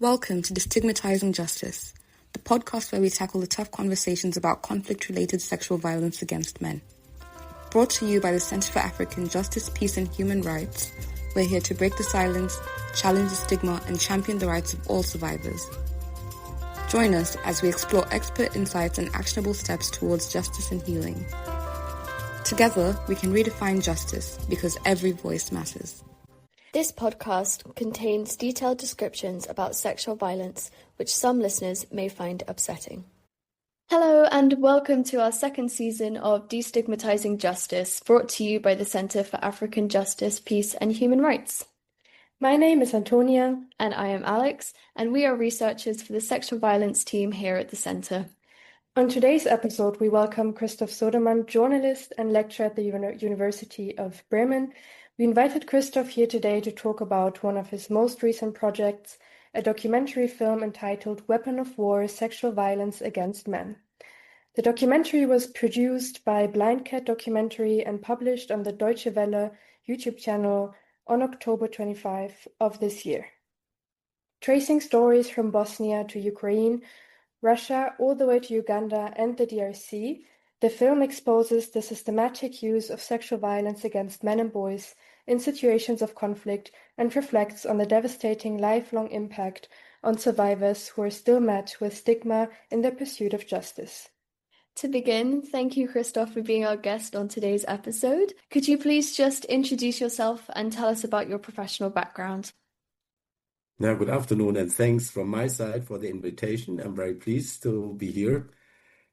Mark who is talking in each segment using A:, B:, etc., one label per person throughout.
A: Welcome to Destigmatizing Justice, the podcast where we tackle the tough conversations about conflict-related sexual violence against men. Brought to you by the Center for African Justice, Peace and Human Rights, we're here to break the silence, challenge the stigma, and champion the rights of all survivors. Join us as we explore expert insights and actionable steps towards justice and healing. Together, we can redefine justice because every voice matters.
B: This podcast contains detailed descriptions about sexual violence, which some listeners may find upsetting. Hello and welcome to our second season of Destigmatizing Justice, brought to you by the Center for African Justice, Peace and Human Rights.
C: My name is Antonia.
B: And I am Alex, and we are researchers for the sexual violence team here at the Center.
C: On today's episode, we welcome Christoph Sodemann, journalist and lecturer at the University of Bremen. We invited Christoph here today to talk about one of his most recent projects, a documentary film entitled Weapon of War: Sexual Violence Against Men. The documentary was produced by Blind Cat Documentary and published on the Deutsche Welle YouTube channel on October 25 of this year. Tracing stories from Bosnia to Ukraine, Russia, all the way to Uganda and the DRC, the film exposes the systematic use of sexual violence against men and boys in situations of conflict and reflects on the devastating lifelong impact on survivors who are still met with stigma in their pursuit of justice.
B: To begin, thank you, Christoph, for being our guest on today's episode. Could you please just introduce yourself and tell us about your professional background?
D: Yeah, good afternoon, and thanks from my side for the invitation. I'm very pleased to be here.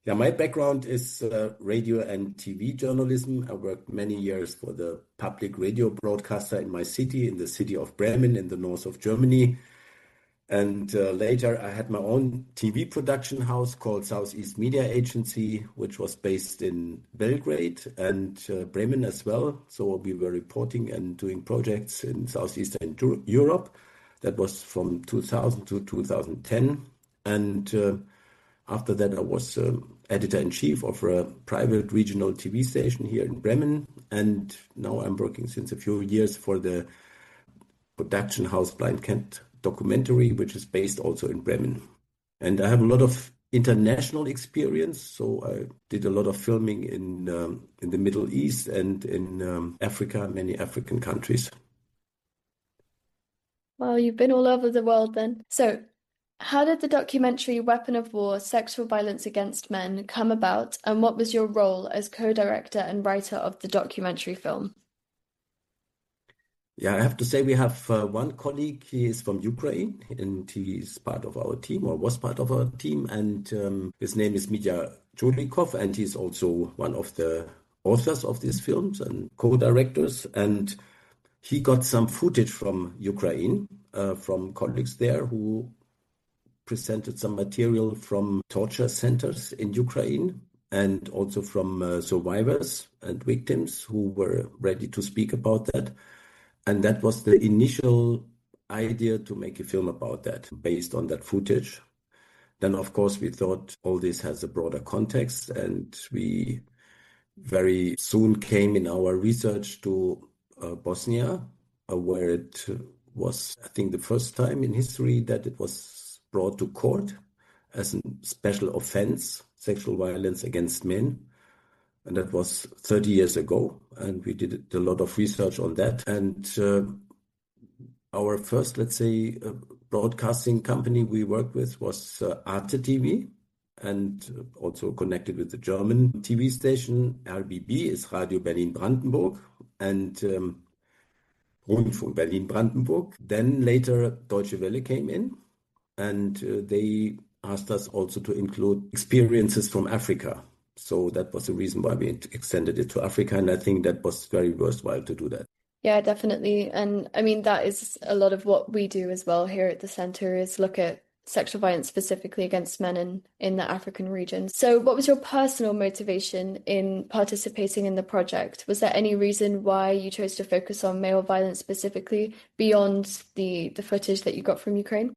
D: Yeah, my background is radio and TV journalism. I worked many years for the public radio broadcaster in my city, in the city of Bremen, in the north of Germany. And later I had my own TV production house called Southeast Media Agency, which was based in Belgrade and Bremen as well. So we were reporting and doing projects in Southeastern Europe. That was from 2000 to 2010. And after that, I was editor-in-chief of a private regional TV station here in Bremen. And now I'm working since a few years for the production house Blind Cat Documentary, which is based also in Bremen. And I have a lot of international experience. So I did a lot of filming in the Middle East and in Africa, many African countries.
B: Well, you've been all over the world then. So, how did the documentary Weapon of War: Sexual Violence Against Men come about, and what was your role as co-director and writer of the documentary film?
D: Yeah, I have to say we have one colleague. He is from Ukraine, and he's part of our team, or was part of our team, and his name is Mitya Jolikov, and he's also one of the authors of these films and co-directors. And he got some footage from Ukraine, from colleagues there who presented some material from torture centers in Ukraine and also from survivors and victims who were ready to speak about that. And that was the initial idea to make a film about that, based on that footage. Then, of course, we thought all this has a broader context, and we very soon came in our research to Bosnia, where it was, I think, the first time in history that it was brought to court as a special offense, sexual violence against men. And that was 30 years ago. And we did a lot of research on that. And our first, let's say, broadcasting company we worked with was Arte TV, and also connected with the German TV station. RBB is Radio Berlin-Brandenburg, and Rundfunk Berlin-Brandenburg. Then later Deutsche Welle came in, and they asked us also to include experiences from Africa. So that was the reason why we extended it to Africa, and I think that was very worthwhile to do that.
B: Yeah, definitely. And I mean, that is a lot of what we do as well here at the Center, is look at sexual violence specifically against men in the African region. So what was your personal motivation in participating in the project? Was there any reason why you chose to focus on male violence specifically beyond the footage that you got from Ukraine?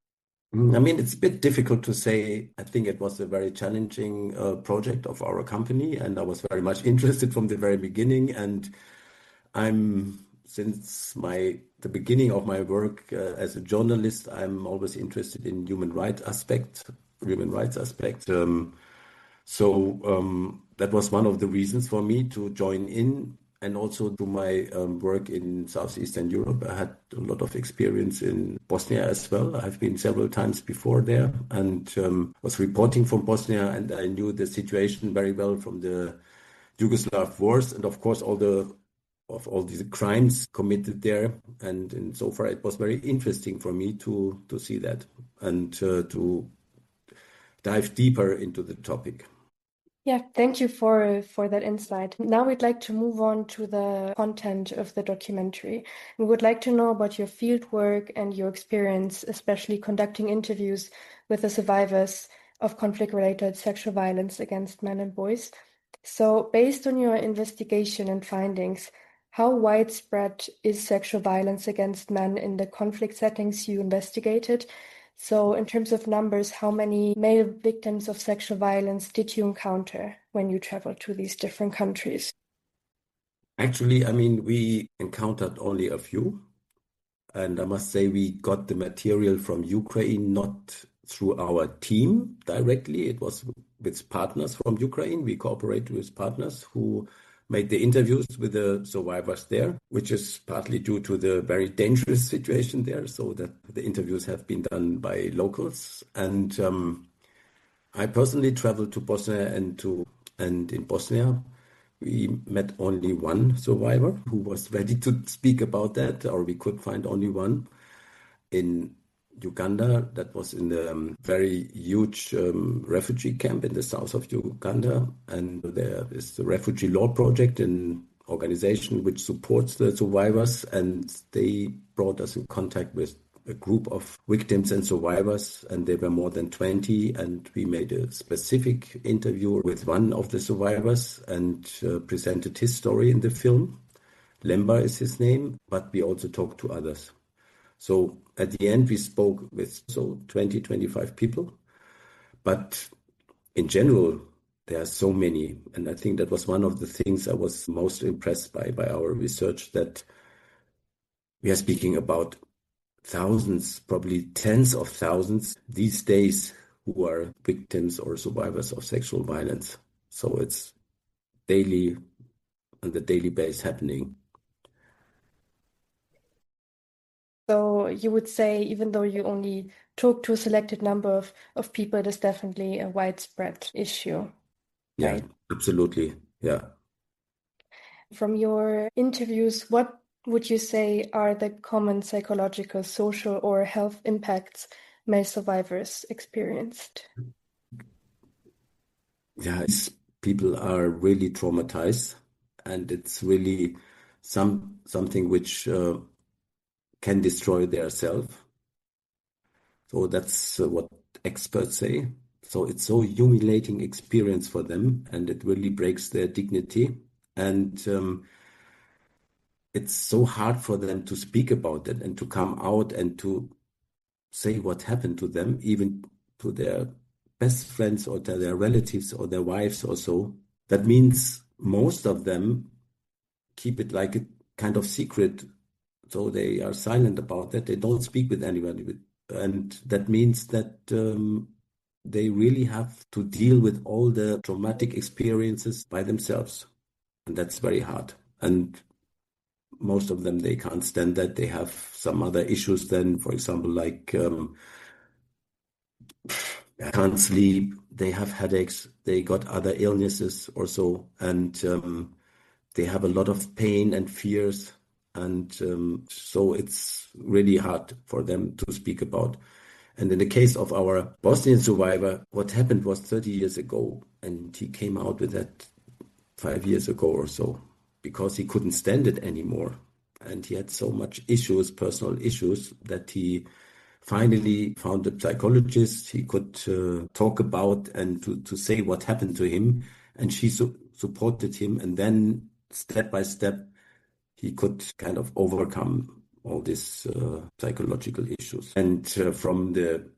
D: I mean, it's a bit difficult to say. I think it was a very challenging project of our company, and I was very much interested from the very beginning. And I'm since the beginning of my work as a journalist, I'm always interested in human rights aspect. That was one of the reasons for me to join in, and also to my work in Southeastern Europe. I had a lot of experience in Bosnia as well. I've been several times before there and was reporting from Bosnia, and I knew the situation very well from the Yugoslav wars, and of course all these crimes committed there. And so far, it was very interesting for me to see that and to dive deeper into the topic.
C: Yeah, thank you for that insight. Now we'd like to move on to the content of the documentary. We would like to know about your field work and your experience, especially conducting interviews with the survivors of conflict-related sexual violence against men and boys. So, based on your investigation and findings, how widespread is sexual violence against men in the conflict settings you investigated? So, in terms of numbers, how many male victims of sexual violence did you encounter when you traveled to these different countries?
D: Actually, I mean, we encountered only a few. And I must say, we got the material from Ukraine, not through our team directly. It was with partners from Ukraine. We cooperated with partners who made the interviews with the survivors there, which is partly due to the very dangerous situation there, so that the interviews have been done by locals. And I personally traveled to Bosnia, and in Bosnia, we met only one survivor who was ready to speak about that, or we could find only one. In Uganda, that was in the very huge refugee camp in the south of Uganda. And there is the Refugee Law Project, an organization which supports the survivors. And they brought us in contact with a group of victims and survivors, and there were more than 20. And we made a specific interview with one of the survivors and presented his story in the film. Lemba is his name, but we also talked to others. So at the end, we spoke with 20, 25 people. But in general, there are so many. And I think that was one of the things I was most impressed by our research, that we are speaking about thousands, probably tens of thousands these days, who are victims or survivors of sexual violence. So it's daily, on the daily basis happening.
C: So you would say, even though you only talk to a selected number of people, it is definitely a widespread issue,
D: Yeah,
C: right?
D: absolutely. Yeah.
C: From your interviews, what would you say are the common psychological, social, or health impacts male survivors experienced?
D: Yeah, people are really traumatized, and it's really something which can destroy their self. So that's what experts say. So it's so humiliating experience for them, and it really breaks their dignity. And it's so hard for them to speak about it and to come out and to say what happened to them, even to their best friends or to their relatives or their wives or so. That means most of them keep it like a kind of secret. So they are silent about that. They don't speak with anybody. And that means that they really have to deal with all the traumatic experiences by themselves. And that's very hard. And most of them, they can't stand that. They have some other issues then, for example, like can't sleep, they have headaches, they got other illnesses or so, and they have a lot of pain and fears. And so it's really hard for them to speak about. And in the case of our Bosnian survivor, what happened was 30 years ago, and he came out with that 5 years ago or so, because he couldn't stand it anymore. And he had so much issues, personal issues, that he finally found a psychologist he could talk about and to say what happened to him. And she supported him. And then step by step, he could kind of overcome all these psychological issues. And from the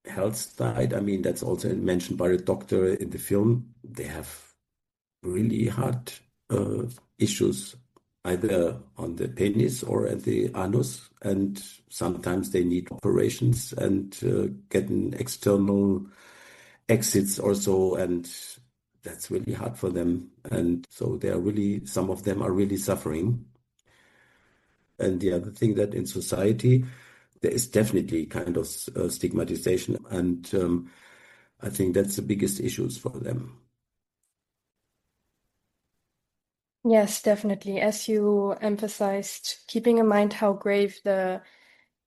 D: health side, I mean, that's also mentioned by the doctor in the film. They have really hard issues. either on the penis or at the anus, and sometimes they need operations and get an external exits or so, and that's really hard for them. And so some of them are really suffering. And the other thing that in society, there is definitely kind of stigmatization, and I think that's the biggest issues for them.
C: Yes, definitely. As you emphasized, keeping in mind how grave the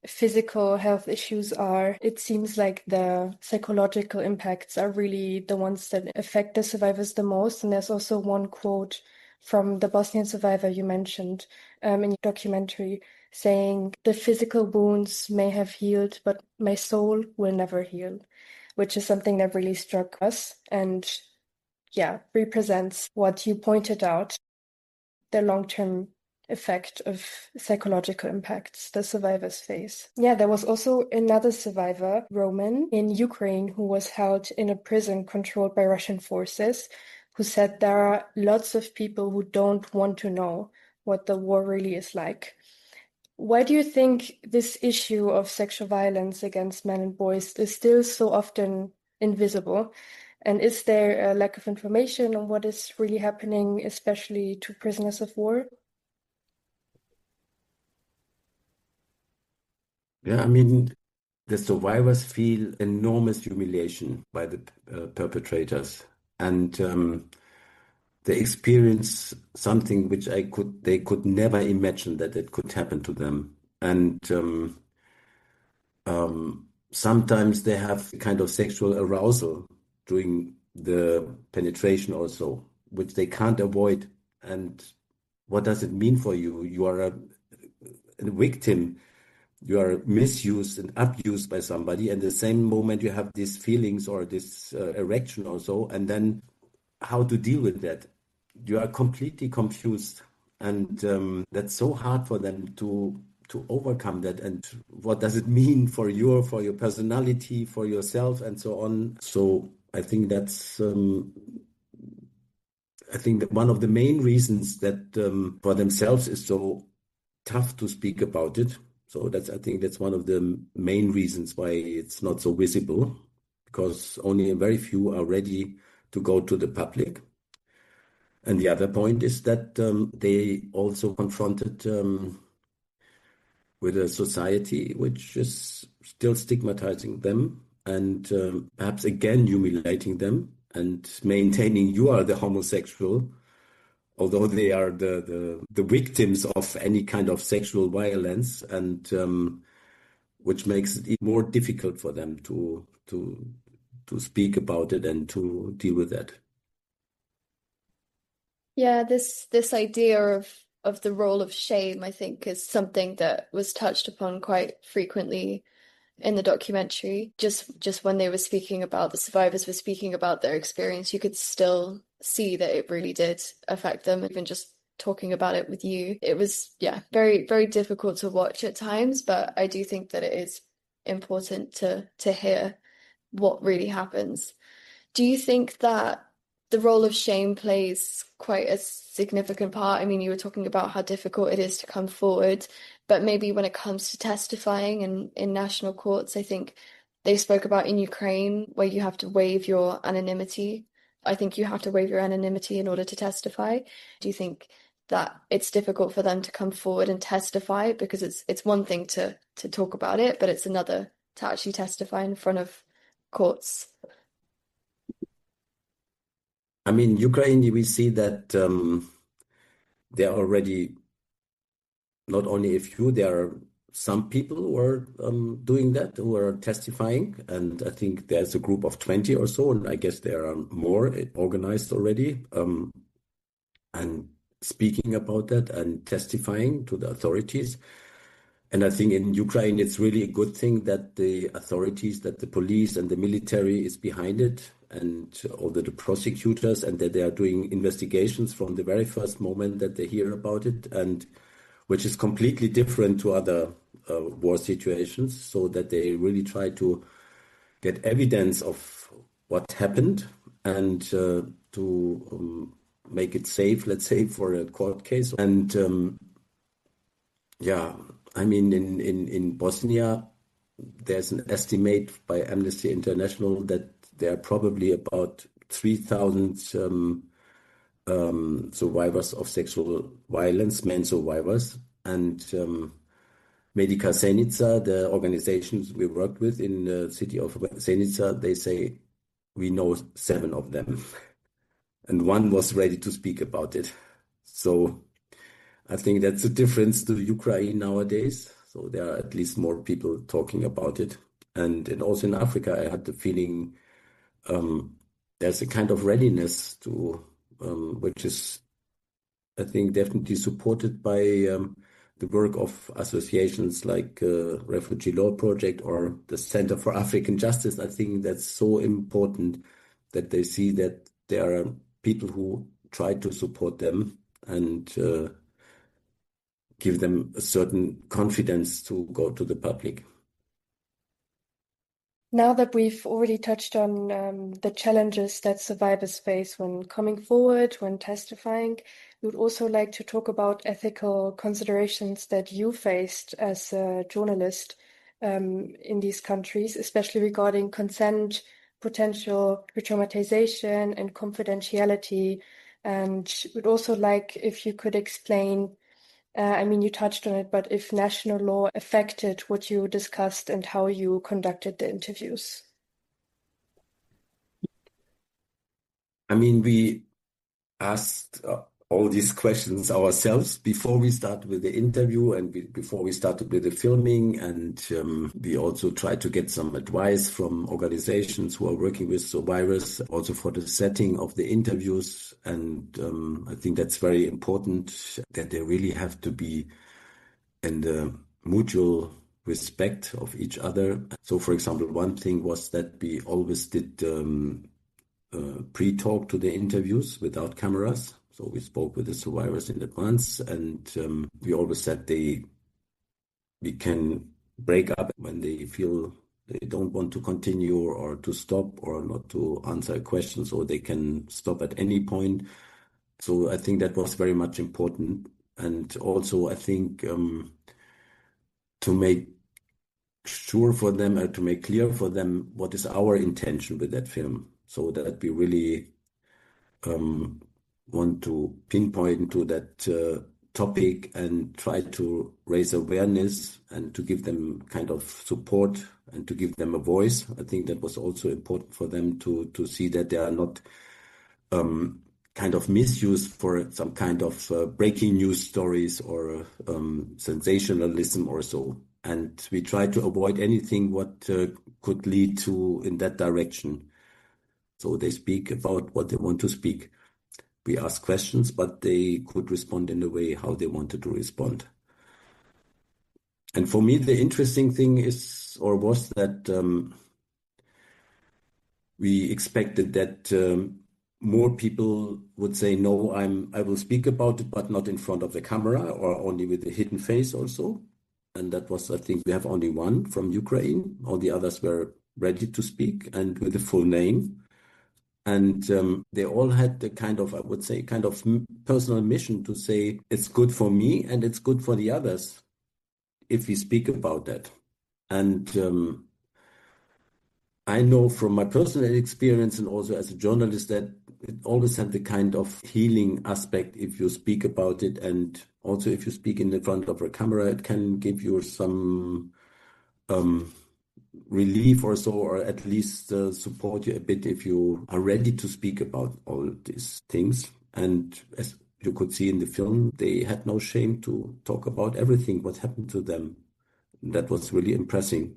C: physical health issues are, it seems like the psychological impacts are really the ones that affect the survivors the most. And there's also one quote from the Bosnian survivor you mentioned in your documentary saying, "The physical wounds may have healed, but my soul will never heal," which is something that really struck us and, yeah, represents what you pointed out, the long-term effect of psychological impacts the survivors face. Yeah, there was also another survivor, Roman, in Ukraine, who was held in a prison controlled by Russian forces, who said there are lots of people who don't want to know what the war really is like. Why do you think this issue of sexual violence against men and boys is still so often invisible? And is there a lack of information on what is really happening, especially to prisoners of war?
D: Yeah, I mean, the survivors feel enormous humiliation by the perpetrators, and they experience something which they could never imagine that it could happen to them. And sometimes they have kind of sexual arousal during the penetration also, which they can't avoid. And what does it mean for you? You are a victim. You are misused and abused by somebody, and the same moment you have these feelings or this erection or so, and then how to deal with that? You are completely confused, and that's so hard for them to overcome that. And what does it mean for your personality, for yourself, and so on? So I think that one of the main reasons that for themselves is so tough to speak about it. So I think that's one of the main reasons why it's not so visible, because only a very few are ready to go to the public. And the other point is that they also confronted with a society which is still stigmatizing them and perhaps again humiliating them and maintaining you are the homosexual, although they are the victims of any kind of sexual violence, and which makes it even more difficult for them to speak about it and to deal with that.
B: Yeah, this idea of the role of shame, I think, is something that was touched upon quite frequently in the documentary. Just when they were speaking about the survivors were speaking about their experience, you could still see that it really did affect them. Even just talking about it with you, it was, yeah, very, very difficult to watch at times, but I do think that it is important to hear what really happens. Do you think that the role of shame plays quite a significant part? I mean, you were talking about how difficult it is to come forward, but maybe when it comes to testifying in national courts, I think they spoke about in Ukraine where you have to waive your anonymity. I think you have to waive your anonymity in order to testify. Do you think that it's difficult for them to come forward and testify? Because it's one thing to talk about it, but it's another to actually testify in front of courts.
D: I mean, Ukraine, we see that there are already not only a few, there are some people who are doing that, who are testifying. And I think there's a group of 20 or so, and I guess there are more organized already, and speaking about that and testifying to the authorities. And I think in Ukraine, it's really a good thing that the authorities, that the police and the military is behind it, and although the prosecutors, and that they are doing investigations from the very first moment that they hear about it, and which is completely different to other war situations, so that they really try to get evidence of what happened and to make it safe, let's say, for a court case. And yeah, I mean, in Bosnia, there's an estimate by Amnesty International that there are probably about 3,000 survivors of sexual violence, men survivors. And Medica Zenica, the organizations we worked with in the city of Zenica, they say we know 7 of them. And one was ready to speak about it. So I think that's a difference to Ukraine nowadays. So there are at least more people talking about it. And also in Africa, I had the feeling there's a kind of readiness to, which is, I think, definitely supported by the work of associations like Refugee Law Project or the Center for African Justice. I think that's so important that they see that there are people who try to support them and give them a certain confidence to go to the public.
C: Now that we've already touched on the challenges that survivors face when coming forward, when testifying, we would also like to talk about ethical considerations that you faced as a journalist in these countries, especially regarding consent, potential re-traumatization, and confidentiality. And we'd also like if you could explain, I mean, you touched on it, but if national law affected what you discussed and how you conducted the interviews.
D: I mean, we asked all these questions ourselves before we started with the interview and before we started with the filming. And we also tried to get some advice from organizations who are working with survivors, also for the setting of the interviews. And I think that's very important that they really have to be in the mutual respect of each other. So, for example, one thing was that we always did pre-talk to the interviews without cameras. So we spoke with the survivors in advance, and we always said we can break up when they feel they don't want to continue or to stop or not to answer a question, so they can stop at any point. So I think that was very much important. And also, I think to make sure for them, to make clear for them what is our intention with that film, so that we really want to pinpoint to that topic and try to raise awareness and to give them kind of support and to give them a voice. I think that was also important for them to see that they are not kind of misused for some kind of breaking news stories or sensationalism or so. And we try to avoid anything what could lead to in that direction. So they speak about what they want to speak. We ask questions, but they could respond in the way how they wanted to respond. And for me, the interesting thing is, or was that we expected that more people would say, no, I will speak about it, but not in front of the camera or only with a hidden face also. And that was, I think we have only one from Ukraine. All the others were ready to speak and with a full name. And they all had the kind of, I would say, kind of personal mission to say, it's good for me and it's good for the others if we speak about that. And I know from my personal experience and also as a journalist that it always had the kind of healing aspect if you speak about it. And also if you speak in the front of a camera, it can give you some relief or so, or at least support you a bit if you are ready to speak about all these things. And as you could see in the film, they had no shame to talk about everything, what happened to them. That was really impressive.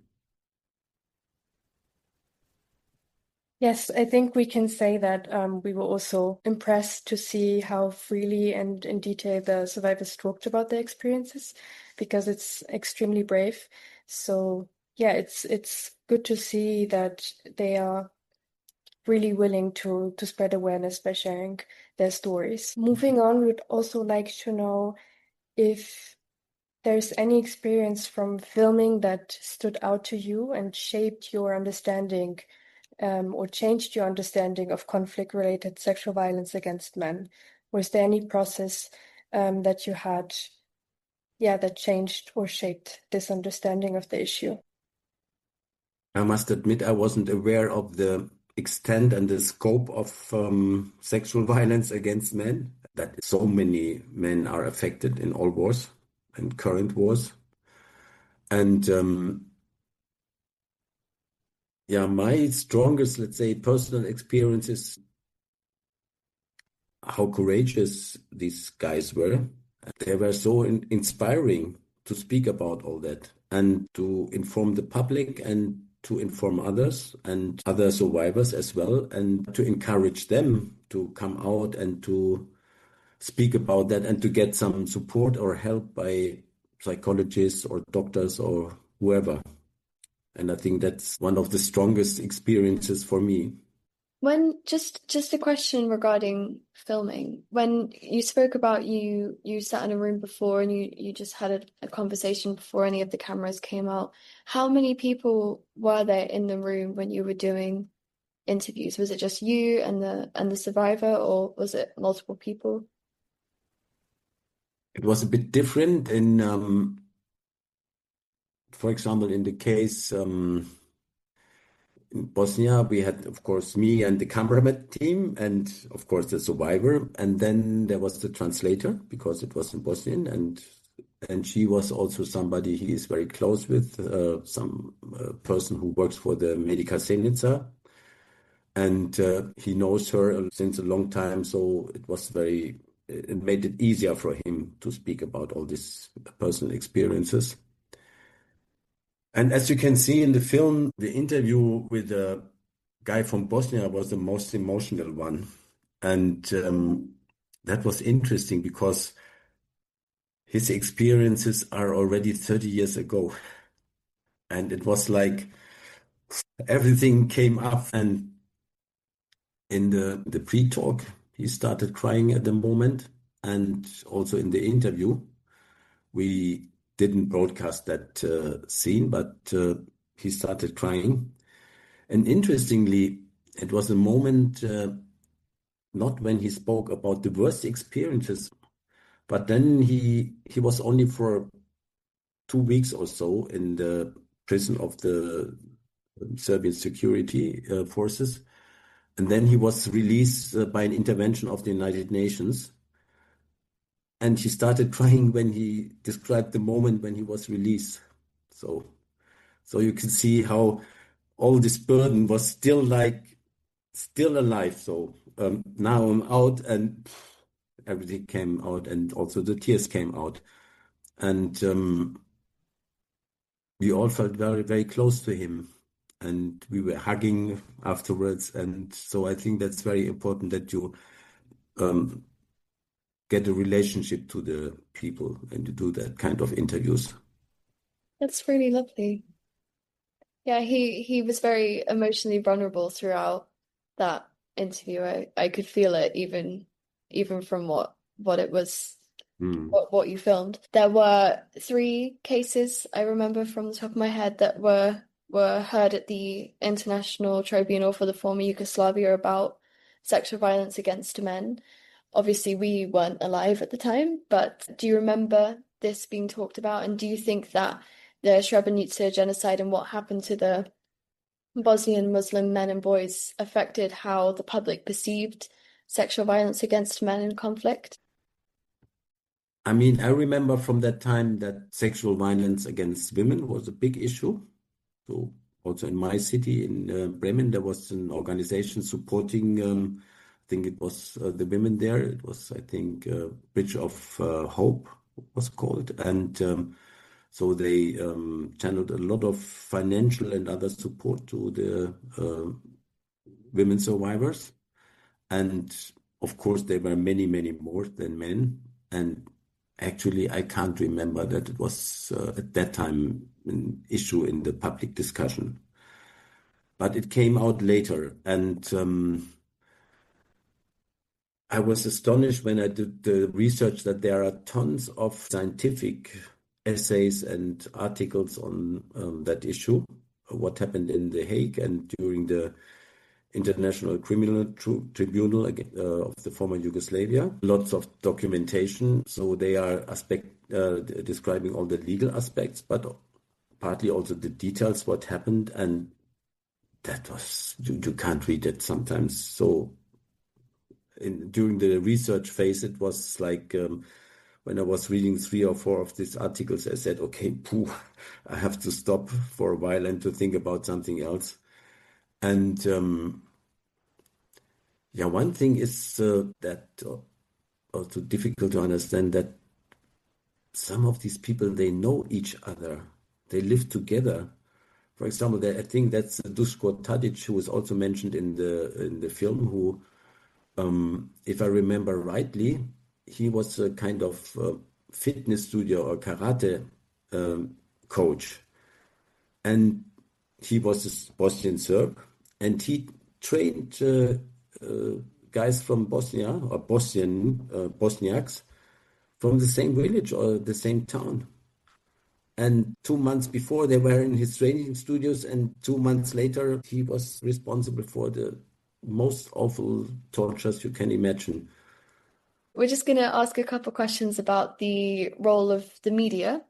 C: Yes, I think we can say that we were also impressed to see how freely and in detail the survivors talked about their experiences, because it's extremely brave. So yeah, it's good to see that they are really willing to spread awareness by sharing their stories. Moving on, we'd also like to know if there's any experience from filming that stood out to you and shaped your understanding or changed your understanding of conflict-related sexual violence against men? Was there any process that you had, that changed or shaped this understanding of the issue?
D: I must admit, I wasn't aware of the extent and the scope of sexual violence against men, that so many men are affected in all wars and current wars. And my strongest, let's say, personal experience is how courageous these guys were. They were so inspiring to speak about all that and to inform the public and to inform others and other survivors as well, and to encourage them to come out and to speak about that and to get some support or help by psychologists or doctors or whoever. And I think that's one of the strongest experiences for me.
B: When just a question regarding filming. When you spoke about you sat in a room before and you just had a conversation before any of the cameras came out, how many people were there in the room when you were doing interviews? Was it just you and the survivor, or was it multiple people?
D: It was a bit different in, for example, in the case in Bosnia, we had, of course, me and the cameraman team, and of course the survivor, and then there was the translator because it was in Bosnian, and she was also somebody he is very close with, some person who works for the Medica Senica, and he knows her since a long time, so it made it easier for him to speak about all these personal experiences. And as you can see in the film, the interview with the guy from Bosnia was the most emotional one. And that was interesting because his experiences are already 30 years ago. And it was like everything came up. And in the pre-talk, he started crying at the moment. And also in the interview, we didn't broadcast that scene, but he started crying. And interestingly, it was a moment not when he spoke about the worst experiences, but then he was only for 2 weeks or so in the prison of the Serbian security forces. And then he was released by an intervention of the United Nations. And he started crying when he described the moment when he was released. So you can see how all this burden was still alive. So now I'm out, and everything came out, and also the tears came out. And we all felt very, very close to him. And we were hugging afterwards. And so I think that's very important that you get a relationship to the people and to do that kind of interviews.
B: That's really lovely. Yeah, he was very emotionally vulnerable throughout that interview. I could feel it even from what it was, what you filmed. There were 3 cases I remember from the top of my head that were heard at the International Tribunal for the former Yugoslavia about sexual violence against men. Obviously, we weren't alive at the time, but do you remember this being talked about? And do you think that the Srebrenica genocide and what happened to the Bosnian Muslim men and boys affected how the public perceived sexual violence against men in conflict?
D: I mean, I remember from that time that sexual violence against women was a big issue. So also in my city, in Bremen, there was an organization supporting, I think it was the women there. It was, I think, Bridge of Hope was called. And so they channeled a lot of financial and other support to the women survivors. And of course, there were many, many more than men. And actually, I can't remember that it was at that time an issue in the public discussion. But it came out later. And I was astonished when I did the research that there are tons of scientific essays and articles on that issue, what happened in The Hague and during the International Criminal Tribunal of the former Yugoslavia. Lots of documentation. So they are describing all the legal aspects, but partly also the details, what happened. And that was, you can't read it sometimes. So during the research phase, it was like when I was reading 3 or 4 of these articles, I said, okay, I have to stop for a while and to think about something else. And one thing is that also difficult to understand, that some of these people, they know each other. They live together. For example, I think that's Duško Tadić, who was also mentioned in the film, who, if I remember rightly, he was a kind of fitness studio or karate coach. And he was a Bosnian Serb, and he trained guys from Bosnia or Bosniaks from the same village or the same town. And 2 months before, they were in his training studios, and 2 months later, he was responsible for the most awful tortures you can imagine.
B: We're just going to ask a couple of questions about the role of the media,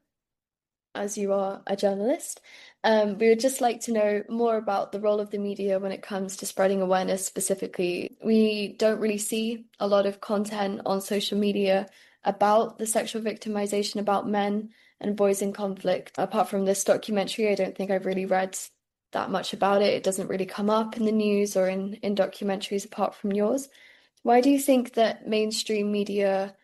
B: as you are a journalist. We would just like to know more about the role of the media when it comes to spreading awareness specifically. We don't really see a lot of content on social media about the sexual victimization, about men and boys in conflict. Apart from this documentary, I don't think I've really read that much about it. It doesn't really come up in the news or in documentaries apart from yours. Why do you think that mainstream media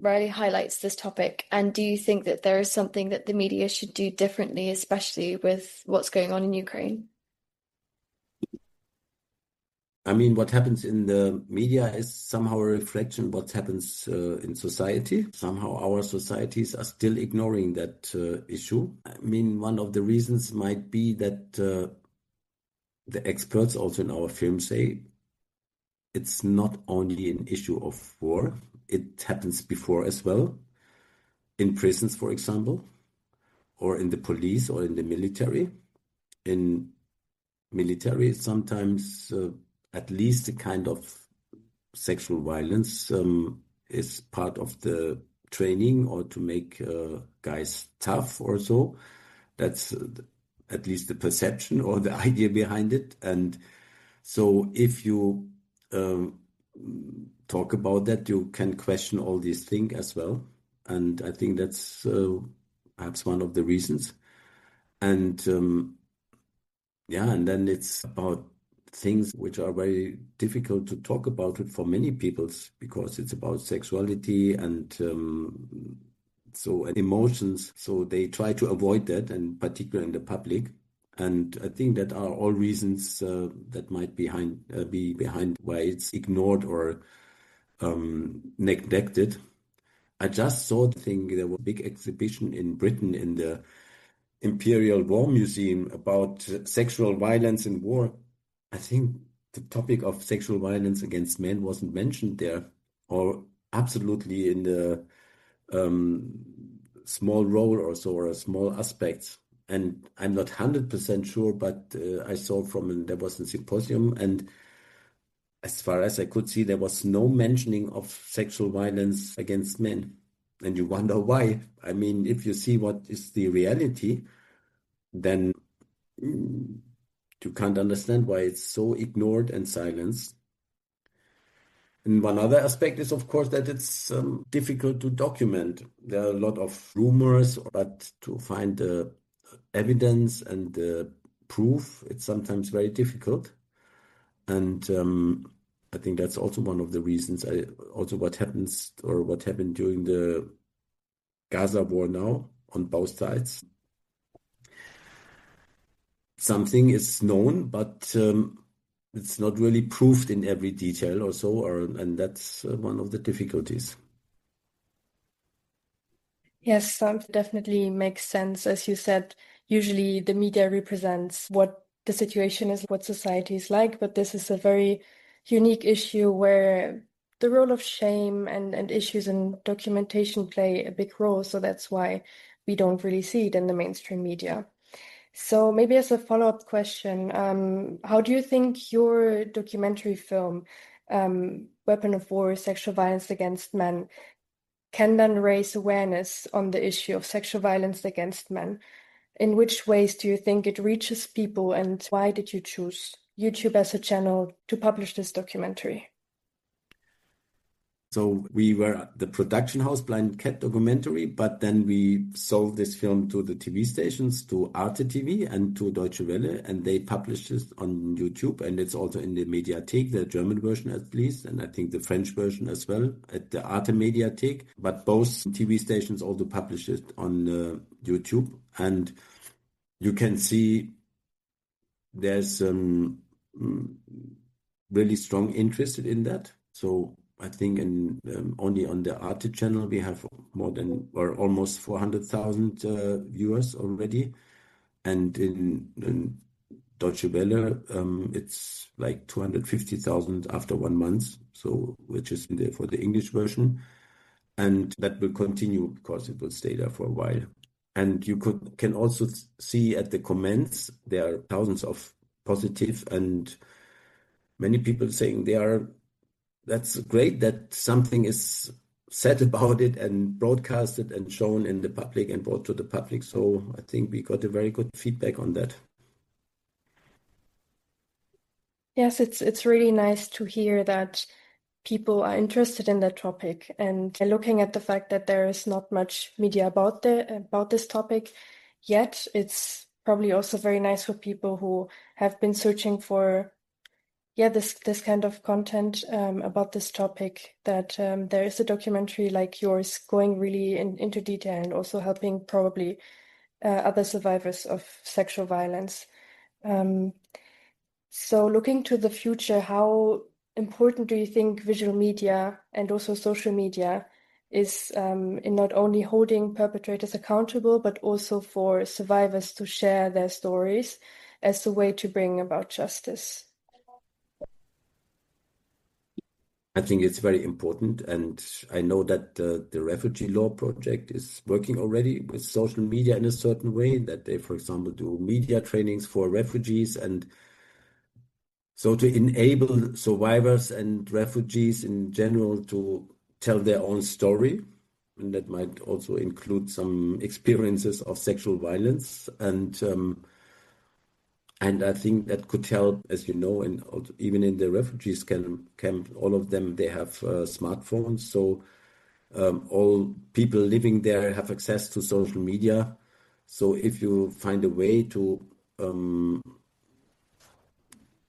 B: rarely highlights this topic? And do you think that there is something that the media should do differently, especially with what's going on in Ukraine?
D: I mean, what happens in the media is somehow a reflection of what happens in society. Somehow our societies are still ignoring that issue. I mean, one of the reasons might be that the experts also in our film say it's not only an issue of war, it happens before as well, in prisons, for example, or in the police or in the military. In military, sometimes at least a kind of sexual violence is part of the training, or to make guys tough or so. That's at least the perception or the idea behind it. And so if you talk about that, you can question all these things as well. And I think that's perhaps one of the reasons. And and then it's about things which are very difficult to talk about it for many people, because it's about sexuality and so emotions. So they try to avoid that, and particularly in the public. And I think that are all reasons that might be behind why it's ignored or neglected. I just saw the thing, there was a big exhibition in Britain in the Imperial War Museum about sexual violence in war. I think the topic of sexual violence against men wasn't mentioned there, or absolutely in the small role or so, or a small aspect. And I'm not 100% sure, but I saw there was a symposium, and as far as I could see, there was no mentioning of sexual violence against men. And you wonder why. I mean, if you see what is the reality, then you can't understand why it's so ignored and silenced. And one other aspect is, of course, that it's difficult to document. There are a lot of rumors, but to find the evidence and the proof, it's sometimes very difficult. And I think that's also one of the reasons. Also, what happened during the Gaza war now on both sides. Something is known, but it's not really proved in every detail or so, and that's one of the difficulties.
C: Yes, definitely makes sense. As you said, usually the media represents what the situation is, what society is like, but this is a very unique issue where the role of shame and issues in documentation play a big role. So that's why we don't really see it in the mainstream media. So maybe as a follow-up question, how do you think your documentary film, Weapon of War, Sexual Violence Against Men, can then raise awareness on the issue of sexual violence against men? In which ways do you think it reaches people, and why did you choose YouTube as a channel to publish this documentary?
D: So we were the production house Blind Cat documentary, but then we sold this film to the TV stations, to Arte TV and to Deutsche Welle, and they published it on YouTube, and it's also in the Mediathek, the German version at least, and I think the French version as well at the Arte Mediathek. But both TV stations also published it on YouTube, and you can see there's really strong interest in that. So I think in only on the Arte channel we have more than or almost 400,000 viewers already, and in Deutsche Welle it's like 250,000 after 1 month. So which is for the English version, and that will continue because it will stay there for a while. And you can also see at the comments there are thousands of positive and many people saying that's great that something is said about it and broadcasted and shown in the public and brought to the public. So I think we got a very good feedback on that.
C: Yes, it's really nice to hear that people are interested in that topic, and looking at the fact that there is not much media about this topic yet, it's probably also very nice for people who have been searching for this kind of content about this topic, that there is a documentary like yours going really into detail and also helping probably other survivors of sexual violence. So looking to the future, how important do you think visual media and also social media is in not only holding perpetrators accountable, but also for survivors to share their stories as a way to bring about justice?
D: I think it's very important, and I know that the refugee law project is working already with social media in a certain way, that they, for example, do media trainings for refugees, and so to enable survivors and refugees in general to tell their own story, and that might also include some experiences of sexual violence, and I think that could help, as you know, and even in the refugees camp, all of them, they have smartphones. So all people living there have access to social media. So if you find a way to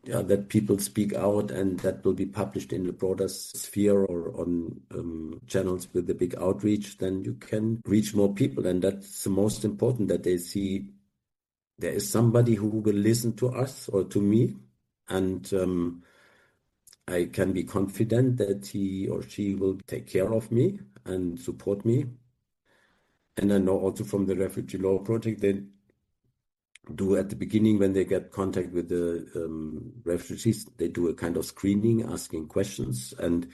D: that people speak out and that will be published in the broader sphere or on channels with a big outreach, then you can reach more people. And that's the most important, that they see there is somebody who will listen to us or to me, and I can be confident that he or she will take care of me and support me. And I know also from the Refugee Law Project, they do at the beginning, when they get contact with the refugees, they do a kind of screening, asking questions. And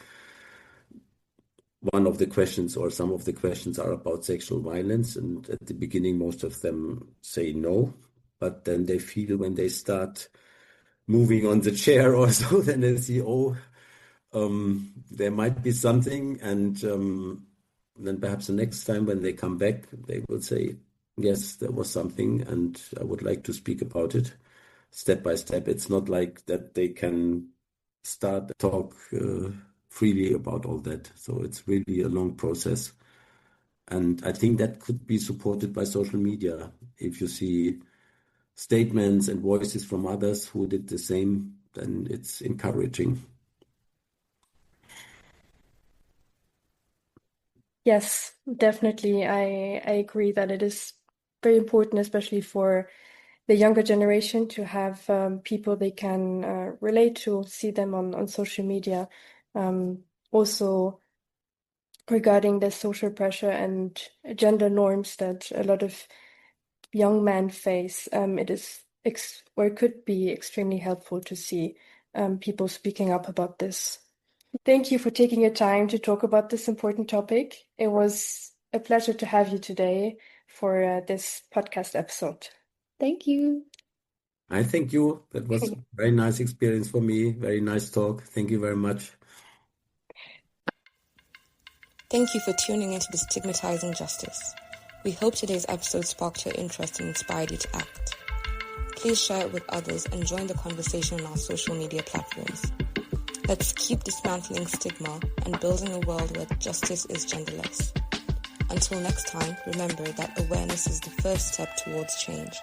D: one of the questions or some of the questions are about sexual violence. And at the beginning, most of them say no. But then they feel when they start moving on the chair or so, then they see, there might be something. And then perhaps the next time when they come back, they will say, yes, there was something, and I would like to speak about it step by step. It's not like that they can start talk freely about all that. So it's really a long process. And I think that could be supported by social media. If you see statements and voices from others who did the same, then it's encouraging.
C: Yes, definitely. I agree that it is very important, especially for the younger generation, to have people they can relate to, see them on social media. Also, regarding the social pressure and gender norms that a lot of young men face, it is or it could be extremely helpful to see people speaking up about this. Thank you for taking your time to talk about this important topic. It was a pleasure to have you today for this podcast episode.
B: Thank you.
D: I thank you. That was a very nice experience for me. Very nice talk. Thank you very much.
A: Thank you for tuning into Destigmatizing Justice. We hope today's episode sparked your interest and inspired you to act. Please share it with others and join the conversation on our social media platforms. Let's keep dismantling stigma and building a world where justice is genderless. Until next time, remember that awareness is the first step towards change.